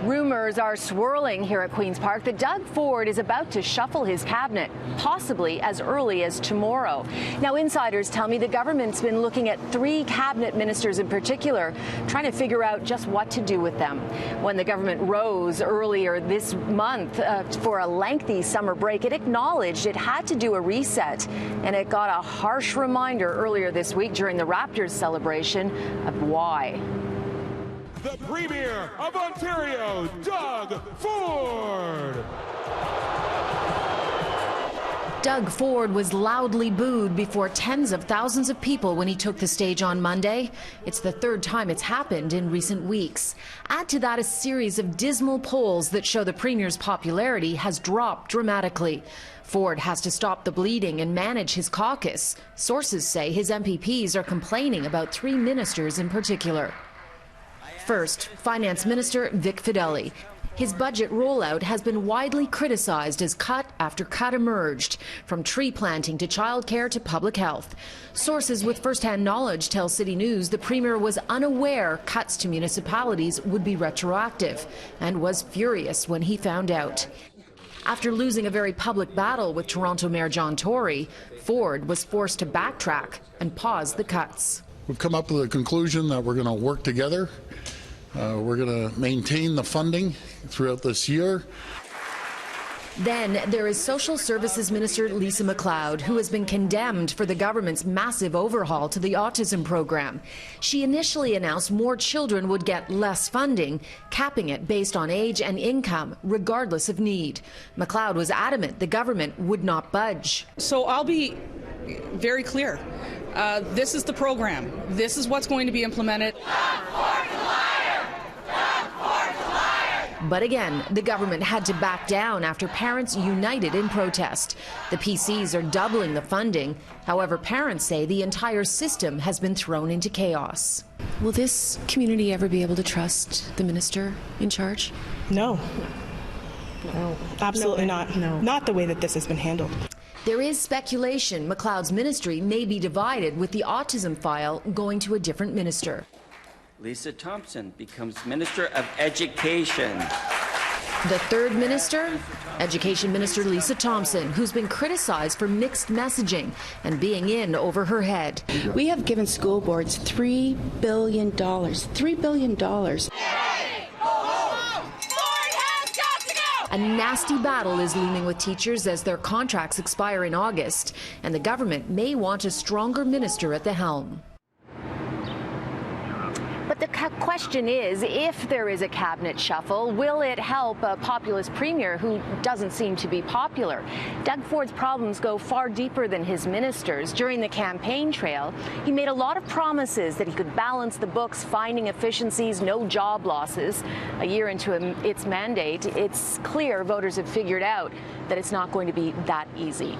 Rumours are swirling here at Queen's Park that Doug Ford is about to shuffle his cabinet, possibly as early as tomorrow. Now, insiders tell me the government's been looking at 3 cabinet ministers in particular, trying to figure out just what to do with them. When the government rose earlier this month for a lengthy summer break, it acknowledged it had to do a reset, and it got a harsh reminder earlier this week during the Raptors celebration of why. The Premier of Ontario, Doug Ford. Doug Ford was loudly booed before tens of thousands of people when he took the stage on Monday. It's the 3rd time it's happened in recent weeks. Add to that a series of dismal polls that show the Premier's popularity has dropped dramatically. Ford has to stop the bleeding and manage his caucus. Sources say his MPPs are complaining about 3 ministers in particular. First, Finance Minister Vic Fedeli. His budget rollout has been widely criticized as cut after cut emerged, from tree planting to childcare to public health. Sources with first-hand knowledge tell City News the Premier was unaware cuts to municipalities would be retroactive and was furious when he found out. After losing a very public battle with Toronto Mayor John Tory, Ford was forced to backtrack and pause the cuts. We've come up with a conclusion that we're going to work together. We're going to maintain the funding throughout this year. Then there is Social Services Minister Lisa MacLeod, who has been condemned for the government's massive overhaul to the autism program. She initially announced more children would get less funding, capping it based on age and income, regardless of need. MacLeod was adamant the government would not budge. So I'll be very clear. This is the program. This is what's going to be implemented. But again, the government had to back down after parents united in protest. The PCs are doubling the funding. However, parents say the entire system has been thrown into chaos. Will this community ever be able to trust the minister in charge? No. No. Absolutely not. No. Not the way that this has been handled. There is speculation MacLeod's ministry may be divided, with the autism file going to a different minister. Lisa Thompson becomes Minister of Education. The 3rd minister, Education Minister Lisa Thompson, who's been criticized for mixed messaging and being in over her head. We have given school boards $3 billion. $3 billion. A nasty battle is looming with teachers as their contracts expire in August, and the government may want a stronger minister at the helm. But the question is, if there is a cabinet shuffle, will it help a populist premier who doesn't seem to be popular? Doug Ford's problems go far deeper than his ministers. During the campaign trail, he made a lot of promises that he could balance the books, finding efficiencies, no job losses. A year into its mandate, it's clear voters have figured out that it's not going to be that easy.